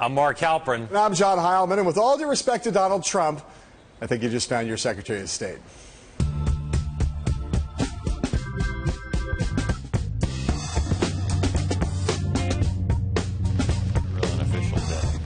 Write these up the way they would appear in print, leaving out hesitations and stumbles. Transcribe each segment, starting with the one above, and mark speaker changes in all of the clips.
Speaker 1: I'm Mark Halperin.
Speaker 2: And I'm John Heilemann. And with all due respect to Donald Trump, I think you just found your Secretary of State.
Speaker 1: Real unofficial day.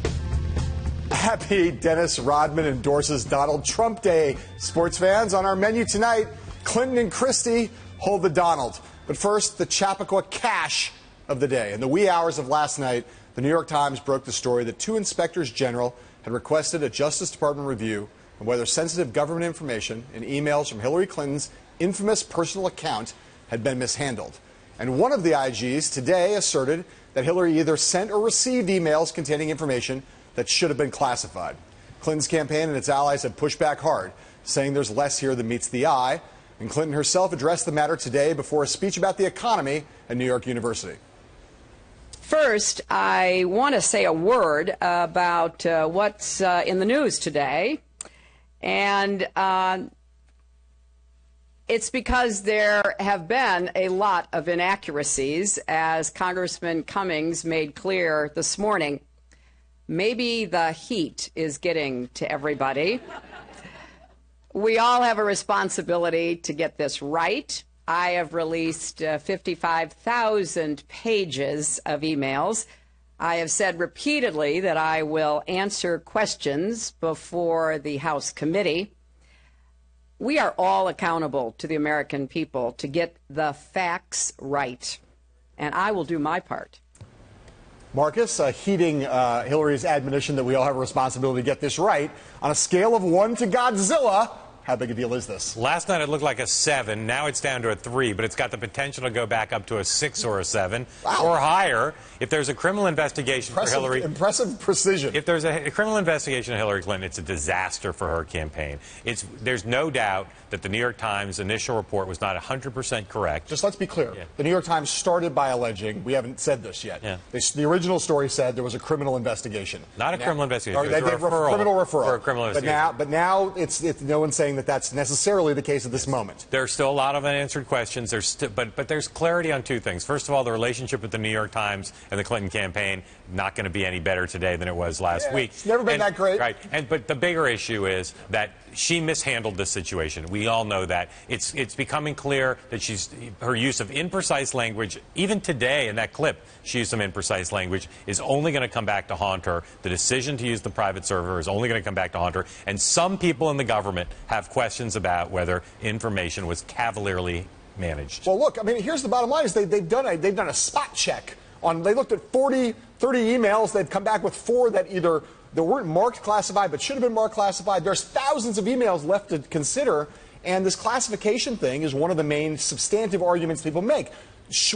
Speaker 2: Happy Dennis Rodman endorses Donald Trump Day. Sports fans, on our menu tonight, Clinton and Christie hold the Donald. But first, the Chappaqua cash of the day. In the wee hours of last night, the New York Times broke the story that 2 inspectors general had requested a Justice Department review of whether sensitive government information in emails from Hillary Clinton's infamous personal account had been mishandled. And one of the IGs today asserted that Hillary either sent or received emails containing information that should have been classified. Clinton's campaign and its allies have pushed back hard, saying there's less here than meets the eye. And Clinton herself addressed the matter today before a speech about the economy at New York University.
Speaker 3: First, I want to say a word about what's in the news today. And it's because there have been a lot of inaccuracies, as Congressman Cummings made clear this morning. Maybe the heat is getting to everybody. We all have a responsibility to get this right. I have released 55,000 pages of emails. I have said repeatedly that I will answer questions before the House committee. We are all accountable to the American people to get the facts right, and I will do my part.
Speaker 2: Marcus, heeding Hillary's admonition that we all have a responsibility to get this right, on a scale of 1 to Godzilla, how big a deal is this?
Speaker 1: Last night it looked like a 7. Now it's down to a 3, but it's got the potential to go back up to a 6 or a 7 or higher if there's a criminal investigation for Hillary.
Speaker 2: Impressive precision.
Speaker 1: If there's a criminal investigation of Hillary Clinton, it's a disaster for her campaign. There's no doubt that the New York Times initial report was not 100% correct.
Speaker 2: Just let's be clear. Yeah. The New York Times started by alleging, we haven't said this yet, the original story said there was a criminal investigation.
Speaker 1: Not a criminal investigation.
Speaker 2: It was a criminal referral.
Speaker 1: For a criminal investigation.
Speaker 2: But now it's no one's saying that that's necessarily the case at this moment.
Speaker 1: There's still a lot of unanswered questions. But there's clarity on 2 things. First of all, the relationship with the New York Times and the Clinton campaign not going to be any better today than it was last week.
Speaker 2: It's never been that great.
Speaker 1: Right. But the bigger issue is that she mishandled the situation. We all know that. It's becoming clear that her use of imprecise language, even today in that clip, she used some imprecise language, is only going to come back to haunt her. The decision to use the private server is only going to come back to haunt her. And some people in the government have questions about whether information was cavalierly managed.
Speaker 2: Well, look, I mean, here's the bottom line: is they've done a spot check on. They looked at 30 emails. They've come back with 4 that either they weren't marked classified but should have been marked classified. There's thousands of emails left to consider, and this classification thing is one of the main substantive arguments people make.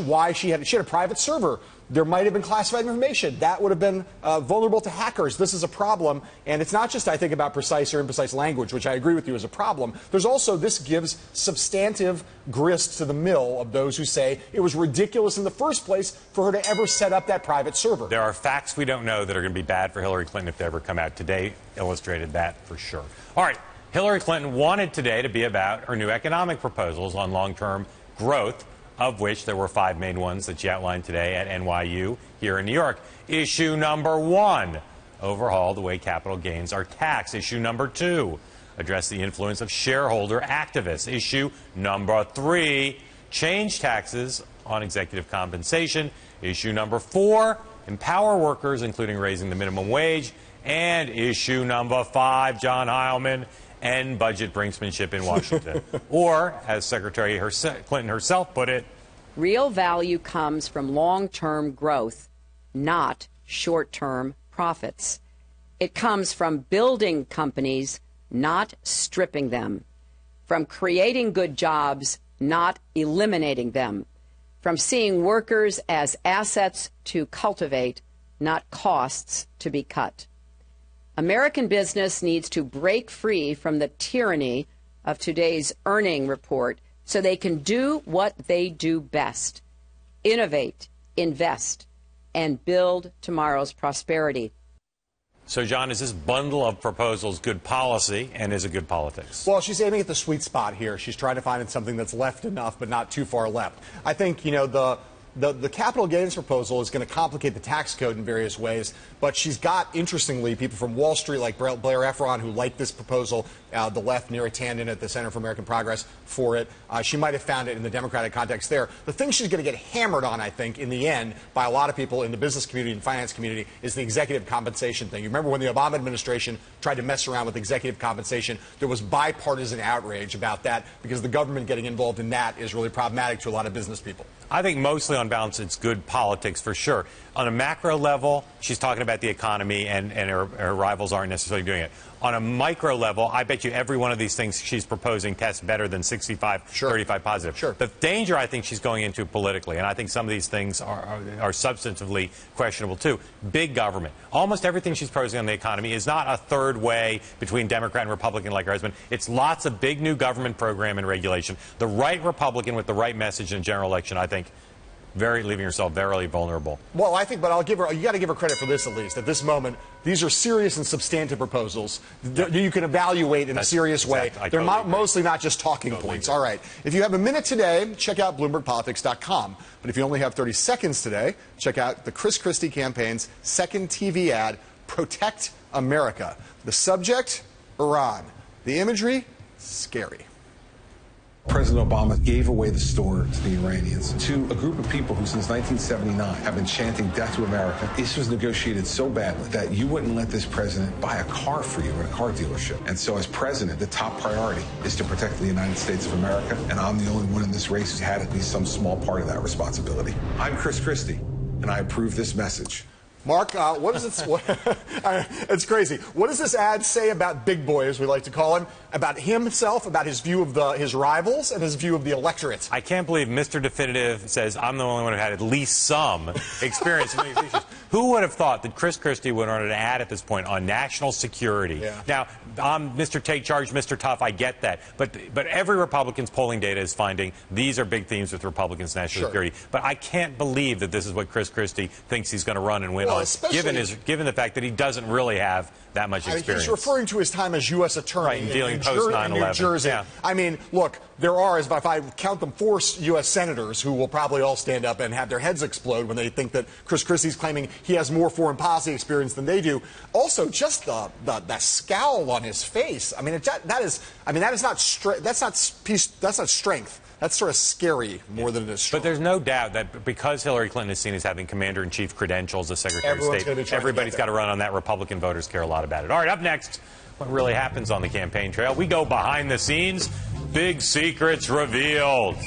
Speaker 2: Why she had a private server. There might have been classified information. That would have been vulnerable to hackers. This is a problem. And it's not just, I think, about precise or imprecise language, which I agree with you is a problem. There's also, this gives substantive grist to the mill of those who say it was ridiculous in the first place for her to ever set up that private server.
Speaker 1: There are facts we don't know that are going to be bad for Hillary Clinton if they ever come out. Today illustrated that for sure. All right. Hillary Clinton wanted today to be about her new economic proposals on long-term growth, of which there were 5 main ones that she outlined today at NYU here in New York. Issue number 1, overhaul the way capital gains are taxed. Issue number 2, address the influence of shareholder activists. Issue number 3, change taxes on executive compensation. Issue number 4, empower workers, including raising the minimum wage. And issue number 5, John Heilemann, end budget brinksmanship in Washington. Or, as Secretary Clinton herself put it,
Speaker 3: real value comes from long-term growth, not short-term profits. It comes from building companies, not stripping them. From creating good jobs, not eliminating them. From seeing workers as assets to cultivate, not costs to be cut. American business needs to break free from the tyranny of today's earnings report so they can do what they do best: innovate, invest, and build tomorrow's prosperity.
Speaker 1: So, John, is this bundle of proposals good policy, and is it good politics?
Speaker 2: Well, she's aiming at the sweet spot here. She's trying to find something that's left enough but not too far left. I think, you know, the capital gains proposal is going to complicate the tax code in various ways, but she's got, interestingly, people from Wall Street like Blair Efron who like this proposal, the left, Neera Tanden at the Center for American Progress for it. She might have found it in the Democratic context there. The thing she's going to get hammered on, I think, in the end, by a lot of people in the business community and finance community is the executive compensation thing. You remember when the Obama administration tried to mess around with executive compensation, there was bipartisan outrage about that because the government getting involved in that is really problematic to a lot of business people.
Speaker 1: I think mostly on balance, it's good politics for sure. On a macro level, she's talking about the economy, and her rivals aren't necessarily doing it. On a micro level, I bet you every one of these things she's proposing tests better than 65-35 positive.
Speaker 2: Sure.
Speaker 1: The danger I think she's going into politically, and I think some of these things are substantively questionable too. Big government. Almost everything she's proposing on the economy is not a third way between Democrat and Republican like her husband. It's lots of big new government program and regulation. The right Republican with the right message in a general election, I think, leaving yourself very vulnerable.
Speaker 2: Well, I think, but I'll give her. You got to give her credit for this at least. At this moment, these are serious and substantive proposals that you can evaluate in a serious way. They're mostly not just talking points. All right. If you have a minute today, check out BloombergPolitics.com. But if you only have 30 seconds today, check out the Chris Christie campaign's second TV ad, "Protect America." The subject: Iran. The imagery: scary.
Speaker 4: President Obama gave away the store to the Iranians, to a group of people who since 1979 have been chanting death to America. This was negotiated so badly that you wouldn't let this president buy a car for you at a car dealership. And so as president, the top priority is to protect the United States of America, and I'm the only one in this race who's had at least some small part of that responsibility. I'm Chris Christie, and I approve this message.
Speaker 2: Mark, what is it? It's crazy. What does this ad say about Big Boy, as we like to call him, about himself, about his view of his rivals, and his view of the electorate?
Speaker 1: I can't believe Mr. Definitive says I'm the only one who had at least some experience in these issues. Who would have thought that Chris Christie would run an ad at this point on national security?
Speaker 2: Yeah.
Speaker 1: Now, I'm Mr. Take Charge, Mr. Tough, I get that. But every Republican's polling data is finding these are big themes with Republicans' national security. But I can't believe that this is what Chris Christie thinks he's going to run and win on, given the fact that he doesn't really have that much experience.
Speaker 2: He's referring to his time as U.S. attorney
Speaker 1: dealing post 9/11.
Speaker 2: New Jersey.
Speaker 1: Yeah.
Speaker 2: I mean, look, there are, if I count them, 4 U.S. senators who will probably all stand up and have their heads explode when they think that Chris Christie's claiming he has more foreign policy experience than they do. Also, just the scowl on his face. I mean, that is not strength. That's sort of scary more than it is strong.
Speaker 1: But there's no doubt that because Hillary Clinton is seen as having commander-in-chief credentials as Secretary of State, everybody's got to run on that. Republican voters care a lot about it. All right, up next, what really happens on the campaign trail? We go behind the scenes. Big secrets revealed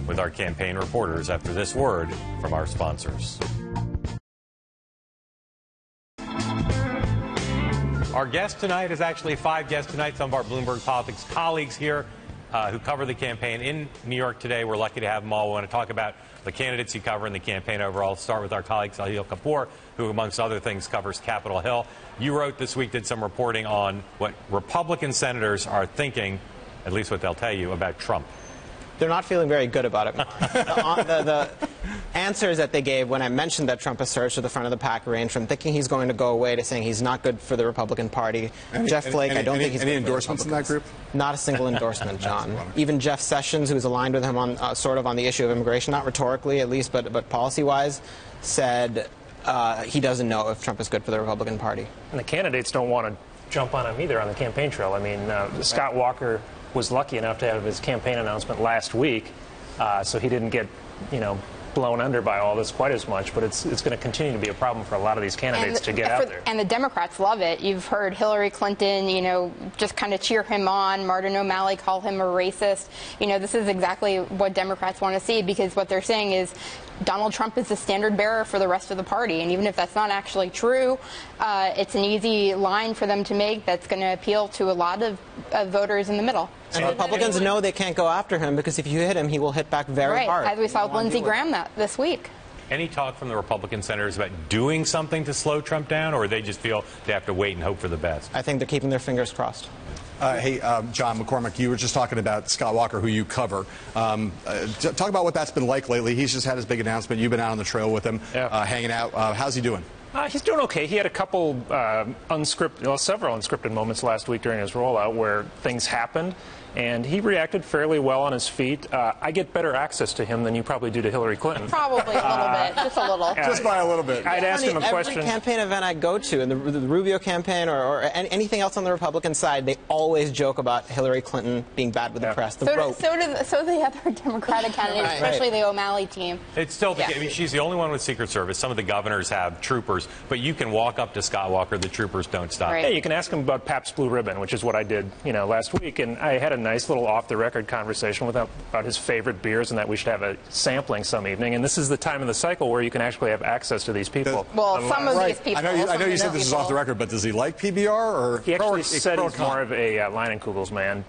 Speaker 1: with our campaign reporters after this word from our sponsors. Our guest tonight is actually 5 guests tonight, some of our Bloomberg Politics colleagues here who cover the campaign in New York today. We're lucky to have them all. We want to talk about the candidates you cover in the campaign overall. Start with our colleague Sahil Kapoor, who, amongst other things, covers Capitol Hill. You wrote this week, did some reporting on what Republican senators are thinking, at least what they'll tell you, about Trump.
Speaker 5: They're not feeling very good about it. The answers that they gave when I mentioned that Trump has surged to the front of the pack range from thinking he's going to go away to saying he's not good for the Republican Party. Jeff Flake, I don't think he's
Speaker 2: any endorsements in that group?
Speaker 5: Not a single endorsement, John. Even Jeff Sessions, who's aligned with him on sort of on the issue of immigration, not rhetorically at least, but policy-wise, said he doesn't know if Trump is good for the Republican Party.
Speaker 6: And the candidates don't want to jump on him either on the campaign trail. I mean, Scott Walker was lucky enough to have his campaign announcement last week, so he didn't get, blown under by all this quite as much, but it's going to continue to be a problem for a lot of these candidates to get out there.
Speaker 7: And the Democrats love it. You've heard Hillary Clinton, just kind of cheer him on. Martin O'Malley call him a racist. This is exactly what Democrats want to see, because what they're saying is Donald Trump is the standard bearer for the rest of the party. And even if that's not actually true, it's an easy line for them to make that's going to appeal to a lot of voters in the middle.
Speaker 5: And Republicans know they can't go after him because if you hit him, he will hit back very hard.
Speaker 7: As we saw with Lindsey Graham this week.
Speaker 1: Any talk from the Republican senators about doing something to slow Trump down, or they just feel they have to wait and hope for the best?
Speaker 5: I think they're keeping their fingers crossed.
Speaker 2: Hey, John McCormick, you were just talking about Scott Walker, who you cover. Talk about what that's been like lately. He's just had his big announcement. You've been out on the trail with him, hanging out. How's he doing?
Speaker 6: He's doing okay. He had a couple several unscripted moments last week during his rollout where things happened, And he reacted fairly well on his feet. I get better access to him than you probably do to Hillary Clinton.
Speaker 7: Probably a little bit, just a little.
Speaker 2: Just by a little bit.
Speaker 6: I'd ask him a question.
Speaker 5: Every campaign event I go to, in the Rubio campaign or anything else on the Republican side, they always joke about Hillary Clinton being bad with the press. The rope.
Speaker 7: So the other Democratic candidates, especially the O'Malley team.
Speaker 1: It's still I mean, she's the only one with Secret Service. Some of the governors have troopers, but you can walk up to Scott Walker. The troopers don't stop.
Speaker 7: Right.
Speaker 6: Yeah, you can ask him about Pabst Blue Ribbon, which is what I did, last week, and I had a nice little off-the-record conversation with him about his favorite beers and that we should have a sampling some evening. And this is the time of the cycle where you can actually have access to these people.
Speaker 7: Well, some of these people.
Speaker 2: I know you said this is off the record, but does he like PBR or?
Speaker 6: He actually said he's more of a Leinenkugel's man,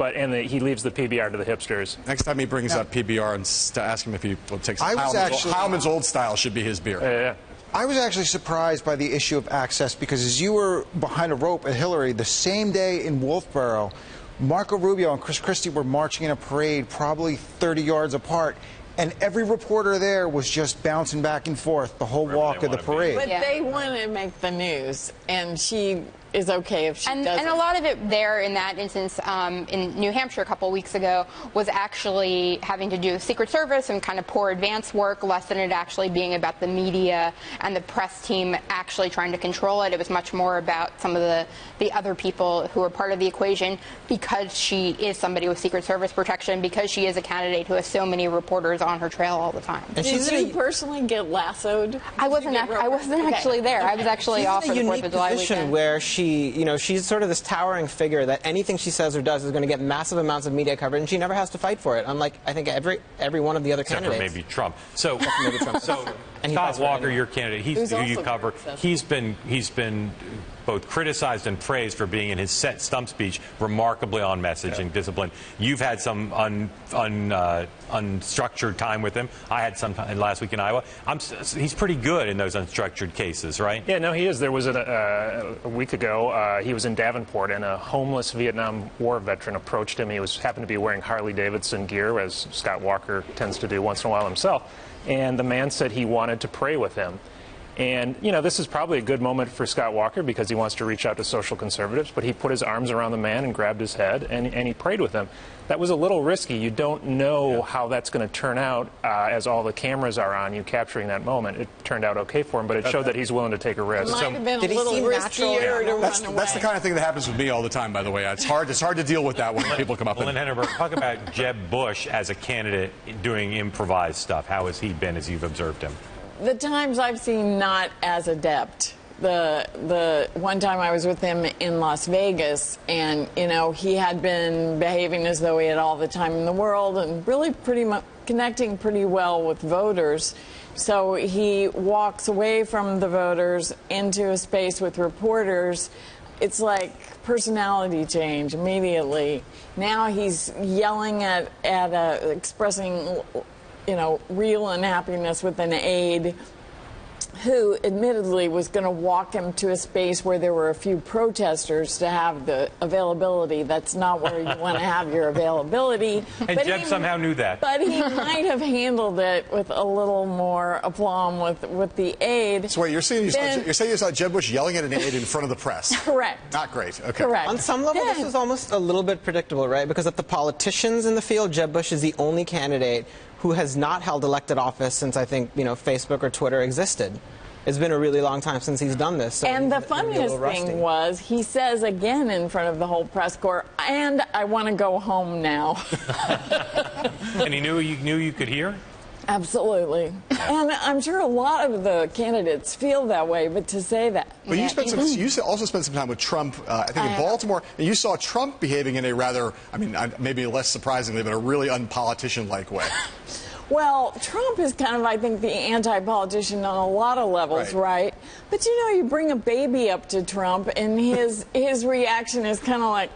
Speaker 6: he leaves the PBR to the hipsters.
Speaker 2: Next time he brings up PBR and ask him if he will take some Heileman's Old Style should be his beer.
Speaker 6: Yeah.
Speaker 8: I was actually surprised by the issue of access because as you were behind a rope at Hillary, the same day in Wolfboro, Marco Rubio and Chris Christie were marching in a parade probably 30 yards apart, and every reporter there was just bouncing back and forth the whole walk of the parade.
Speaker 9: But they want to make the news, and she is okay if she doesn't.
Speaker 7: And a lot of it there in that instance in New Hampshire a couple weeks ago was actually having to do with Secret Service and kind of poor advance work, less than it actually being about the media and the press team actually trying to control it. It was much more about some of the other people who are part of the equation because she is somebody with Secret Service protection, because she is a candidate who has so many reporters on her trail all the time.
Speaker 9: And did you personally get lassoed?
Speaker 7: I wasn't actually there. I was actually off for the 4th of July weekend.
Speaker 5: Where she's sort of this towering figure that anything she says or does is going to get massive amounts of media coverage, and she never has to fight for it. Unlike I think every one of the other
Speaker 1: Except
Speaker 5: candidates.
Speaker 1: For maybe Trump. So Scott Walker, your candidate, who you cover. He's been both criticized and praised for being in his set stump speech remarkably on message and disciplined. You've had some unstructured time with him. I had some time last week in Iowa. He's pretty good in those unstructured cases, right?
Speaker 6: Yeah, no, he is. There was a week ago, he was in Davenport, and a homeless Vietnam War veteran approached him. He happened to be wearing Harley-Davidson gear, as Scott Walker tends to do once in a while himself. And the man said he wanted to pray with him. And, this is probably a good moment for Scott Walker because he wants to reach out to social conservatives, but he put his arms around the man and grabbed his head, and he prayed with him. That was a little risky. You don't know how that's going to turn out as all the cameras are on you capturing that moment. It turned out okay for him, but it showed that he's willing to take a risk.
Speaker 9: It might have been a little riskier to run away.
Speaker 2: That's the kind of thing that happens with me all the time, by the way. It's hard to deal with that when people come up.
Speaker 1: Lynn Henneberg, talk about Jeb Bush as a candidate doing improvised stuff. How has he been as you've observed him?
Speaker 9: The times I've seen, not as adept. The one time I was with him in Las Vegas, and he had been behaving as though he had all the time in the world and really pretty much connecting pretty well with voters. So he walks away from the voters into a space with reporters. It's like personality change immediately. Now he's yelling expressing real unhappiness with an aide who admittedly was going to walk him to a space where there were a few protesters to have the availability. That's not where you want to have your availability.
Speaker 1: And
Speaker 9: but
Speaker 1: Jeb somehow knew that.
Speaker 9: But he might have handled it with a little more aplomb with the aide.
Speaker 2: So wait, you're saying you saw Jeb Bush yelling at an aide in front of the press?
Speaker 9: Correct.
Speaker 2: Not great. Okay.
Speaker 9: Correct.
Speaker 5: On some level, this is almost a little bit predictable, right? Because of the politicians in the field, Jeb Bush is the only candidate who has not held elected office since I think Facebook or Twitter existed. It's been a really long time since he's done this. So
Speaker 9: and the funniest thing was he says again in front of the whole press corps, and I want to go home now.
Speaker 1: And he knew you could hear?
Speaker 9: Absolutely. And I'm sure a lot of the candidates feel that way, but to say that.
Speaker 2: But you also spent some time with Trump, I think, in Baltimore, and you saw Trump behaving in a rather, maybe less surprisingly, but a really unpolitician-like way.
Speaker 9: Well, Trump is kind of, I think, the anti-politician on a lot of levels, right? But, you bring a baby up to Trump, and his reaction is kind of like,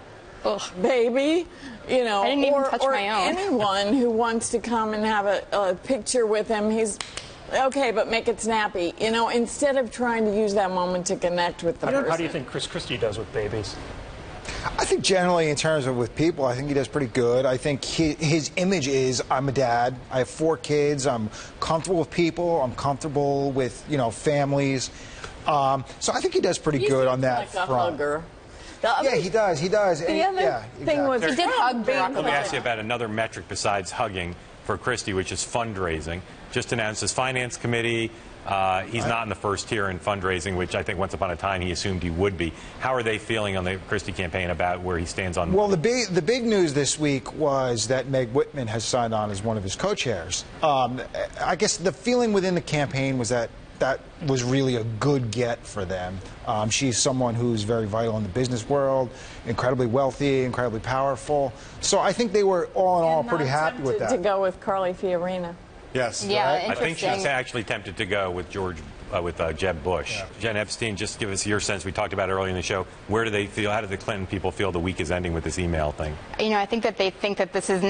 Speaker 9: ugh, baby.
Speaker 7: I didn't even touch my own.
Speaker 9: Anyone who wants to come and have a picture with him, he's okay, but make it snappy. Instead of trying to use that moment to connect with the person.
Speaker 6: How do you think Chris Christie does with babies?
Speaker 8: I think generally in terms of with people, I think he does pretty good. I think his image is, I'm a dad, I have 4 kids, I'm comfortable with people, I'm comfortable with, families. So I think he does pretty good on that
Speaker 9: like
Speaker 8: front.
Speaker 9: A hugger.
Speaker 8: Yeah, he does. He does.
Speaker 9: The other thing was
Speaker 7: he did hug Barack.
Speaker 1: Let me ask you about another metric besides hugging for Christie, which is fundraising. Just announced his finance committee. He's not in the first tier in fundraising, which I think once upon a time he assumed he would be. How are they feeling on the Christie campaign about where he stands on?
Speaker 8: Well, the big news this week was that Meg Whitman has signed on as one of his co-chairs. I guess the feeling within the campaign was that was really a good get for them. She's someone who's very vital in the business world, incredibly wealthy, incredibly powerful. So I think they were all in all pretty happy with that.
Speaker 9: To go with Carly Fiorina.
Speaker 2: Yes.
Speaker 7: Yeah,
Speaker 2: right?
Speaker 1: I think she's actually tempted to go with Jeb Bush. Yeah. Jen Epstein, just give us your sense. We talked about it earlier in the show. Where do they feel? How do the Clinton people feel the week is ending with this email thing?
Speaker 7: I think that they think that this is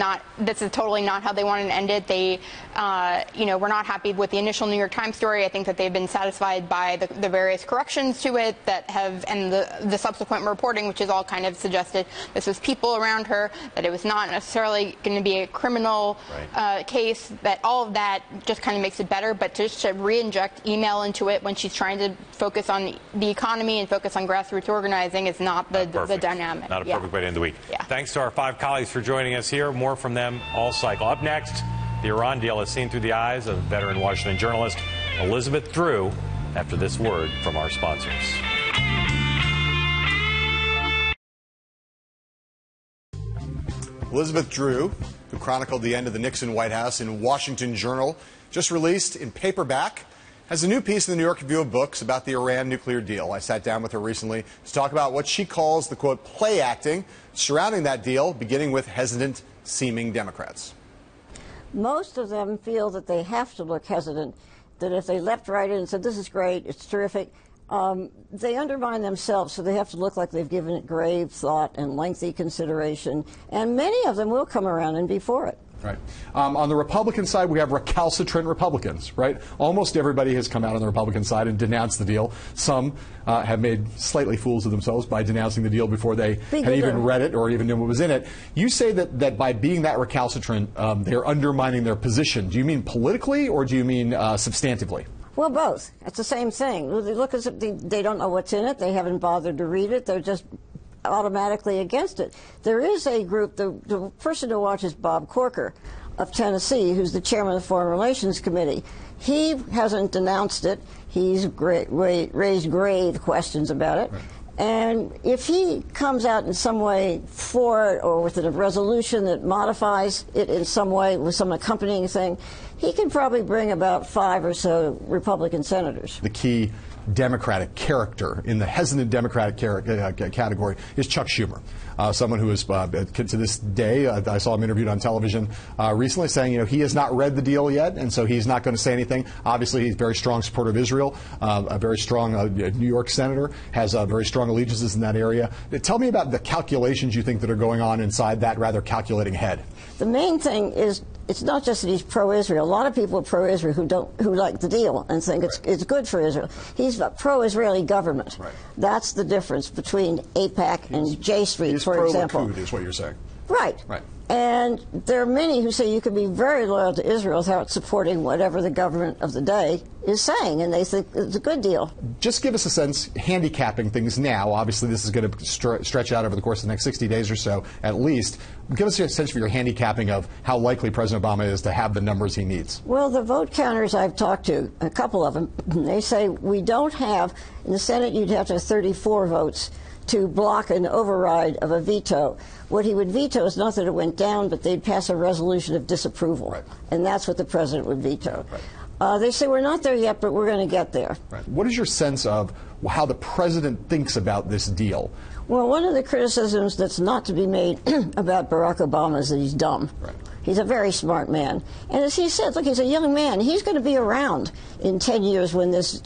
Speaker 7: totally not how they wanted to end it. They, were not happy with the initial New York Times story. I think that they've been satisfied by the various corrections to it and the subsequent reporting, which has all kind of suggested this was people around her, that it was not necessarily going to be a criminal case, that all of that just kind of makes it better. But just to re-inject email into it when she's trying to focus on the economy and focus on grassroots organizing is not the dynamic.
Speaker 1: Not a perfect way to end the week.
Speaker 7: Yeah.
Speaker 1: Thanks to our 5 colleagues for joining us here. More from them all cycle. Up next, the Iran deal is seen through the eyes of veteran Washington journalist Elizabeth Drew after this word from our sponsors.
Speaker 2: Elizabeth Drew, who chronicled the end of the Nixon White House in Washington Journal, just released in paperback, has a new piece in the New York Review of Books about the Iran nuclear deal. I sat down with her recently to talk about what she calls the, quote, play acting surrounding that deal, beginning with hesitant-seeming Democrats.
Speaker 10: Most of them feel that they have to look hesitant, that if they leapt right in and said, this is great, it's terrific, they undermine themselves, so they have to look like they've given it grave thought and lengthy consideration, and many of them will come around and be for it.
Speaker 11: Right. On the Republican side, we have recalcitrant Republicans, right? Almost everybody has come out on the Republican side and denounced the deal. Some have made slightly fools of themselves by denouncing the deal before they had even read it or even knew what was in it. You say that by being that recalcitrant, they're undermining their position. Do you mean politically or do you mean substantively?
Speaker 10: Well, both. It's the same thing. They look as if they don't know what's in it. They haven't bothered to read it. They're just automatically against it. There is a group, the person to watch is Bob Corker of Tennessee, who's the chairman of the Foreign Relations Committee. He hasn't denounced it. He's raised grave questions about it. Right. And if he comes out in some way for it or with a resolution that modifies it in some way with some accompanying thing, he can probably bring about 5 or so Republican senators.
Speaker 11: The key Democratic character in the hesitant Democratic category is Chuck Schumer, someone who is, to this day, I saw him interviewed on television recently saying, he has not read the deal yet, and so he's not going to say anything. Obviously, he's a very strong supporter of Israel, a very strong New York senator, has very strong allegiances in that area. Tell me about the calculations you think that are going on inside that rather calculating head.
Speaker 10: The main thing is, it's not just that he's pro-Israel. A lot of people are pro-Israel who like the deal and think it's good for Israel. He's a pro-Israeli government. Right. That's the difference between AIPAC and J Street, for example.
Speaker 11: He's pro-Likud, is what you're saying.
Speaker 10: Right.
Speaker 11: Right.
Speaker 10: And there are many who say you can be very loyal to Israel without supporting whatever the government of the day is saying, and they think it's a good deal.
Speaker 11: Just give us a sense, handicapping things now. Obviously, this is going to stretch out over the course of the next 60 days or so, at least. Give us a sense for your handicapping of how likely President Obama is to have the numbers he needs.
Speaker 10: Well, the vote counters I've talked to, a couple of them, they say we don't have, in the Senate you'd have to have 34 votes to block an override of a veto. What he would veto is not that it went down, but they'd pass a resolution of disapproval. Right. And that's what the president would veto. Right. They say we're not there yet, but we're going to get there.
Speaker 11: Right. What is your sense of how the president thinks about this deal?
Speaker 10: Well, one of the criticisms that's not to be made about Barack Obama is that he's dumb. Right. He's a very smart man. And as he said, look, he's a young man. He's going to be around in 10 years when this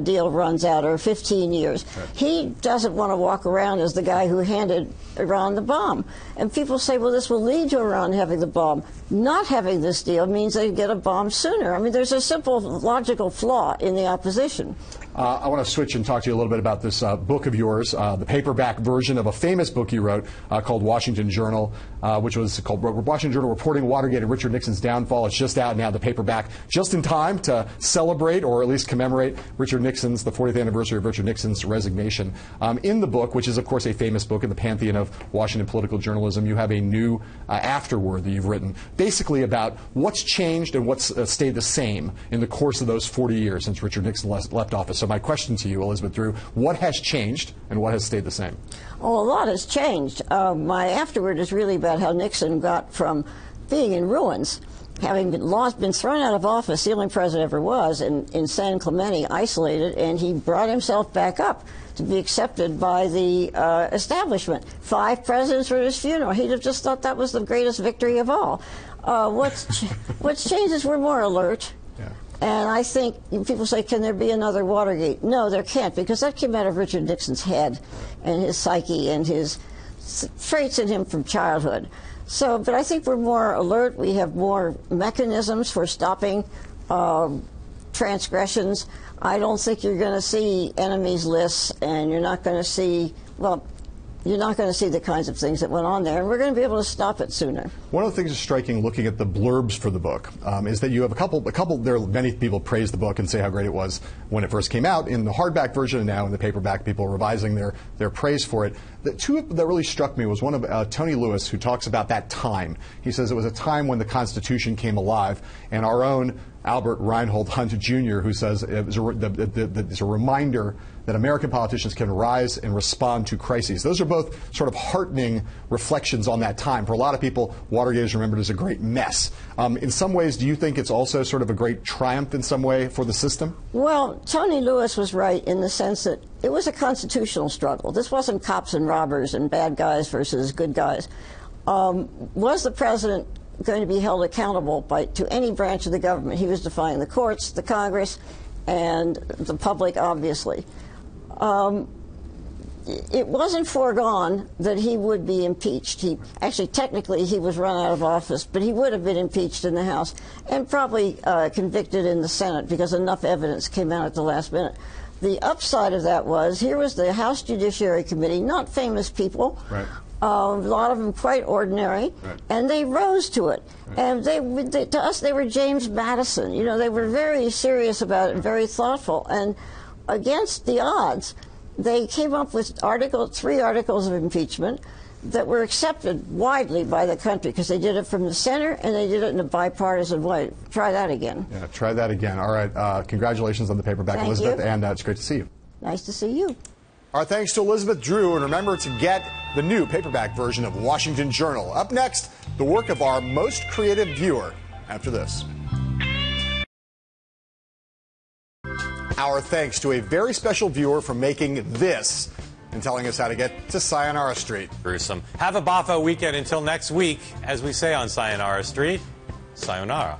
Speaker 10: deal runs out, or 15 years. Right. He doesn't want to walk around as the guy who handed Iran the bomb. And people say, well, this will lead to Iran having the bomb. Not having this deal means they get a bomb sooner. I mean, there's a simple logical flaw in the opposition.
Speaker 11: I want to switch and talk to you a little bit about this book of yours, the paperback version of a famous book you wrote called Washington Journal, which was called Washington Journal Reporting Watergate and Richard Nixon's Downfall. It's just out now, the paperback, just in time to celebrate or at least commemorate the 40th anniversary of Richard Nixon's resignation. In the book, which is, of course, a famous book in the pantheon of Washington political journalism, you have a new afterword that you've written, basically about what's changed and what's stayed the same in the course of those 40 years since Richard Nixon left office. So my question to you, Elizabeth Drew, what has changed and what has stayed the same?
Speaker 10: Oh, a lot has changed. My afterword is really about how Nixon got from being in ruins, having been thrown out of office, the only president ever was, in San Clemente, isolated, and he brought himself back up to be accepted by the establishment. 5 presidents were at his funeral. He'd have just thought that was the greatest victory of all. What's changed is we're more alert.
Speaker 11: Yeah.
Speaker 10: And I think people say, can there be another Watergate? No, there can't, because that came out of Richard Nixon's head and his psyche and his traits in him from childhood. So, but I think we're more alert. We have more mechanisms for stopping transgressions. I don't think you're going to see enemies lists, and you're not going to see, well, you're not going to see the kinds of things that went on there, and we're going to be able to stop it sooner.
Speaker 11: One of the things that's striking looking at the blurbs for the book is that you have a couple, there are many people praise the book and say how great it was when it first came out. In the hardback version and now in the paperback, people are revising their praise for it. The two that really struck me was one of Tony Lewis, who talks about that time. He says it was a time when the Constitution came alive, and our own Albert Reinhold Hunt Jr., who says it's a reminder that American politicians can rise and respond to crises. Those are both sort of heartening reflections on that time. For a lot of people, Watergate is remembered as a great mess. In some ways, do you think it's also sort of a great triumph in some way for the system?
Speaker 10: Well, Tony Lewis was right in the sense that it was a constitutional struggle. This wasn't cops and robbers and bad guys versus good guys. Was the president going to be held accountable to any branch of the government? He was defying the courts, the Congress, and the public, obviously. It wasn't foregone that he would be impeached. Technically, he was run out of office, but he would have been impeached in the House and probably convicted in the Senate because enough evidence came out at the last minute. The upside of that was, here was the House Judiciary Committee, not famous people,
Speaker 11: right.
Speaker 10: A lot of them quite ordinary,
Speaker 11: right.
Speaker 10: and they rose to it. Right. And to us, they were James Madison. You know, they were very serious about it, very thoughtful. And against the odds, they came up with 3 articles of impeachment that were accepted widely by the country because they did it from the center and they did it in a bipartisan way. Try that again.
Speaker 11: Yeah, try that again. All right. Congratulations on the paperback,
Speaker 10: Thank
Speaker 11: Elizabeth,
Speaker 10: you.
Speaker 11: and it's great to see you.
Speaker 10: Nice to see you.
Speaker 2: Our thanks to Elizabeth Drew, and remember to get the new paperback version of Washington Journal. Up next, the work of our most creative viewer after this. Our thanks to a very special viewer for making this and telling us how to get to Sayonara Street.
Speaker 1: Gruesome. Have a Bafo weekend until next week. As we say on Sayonara Street, sayonara.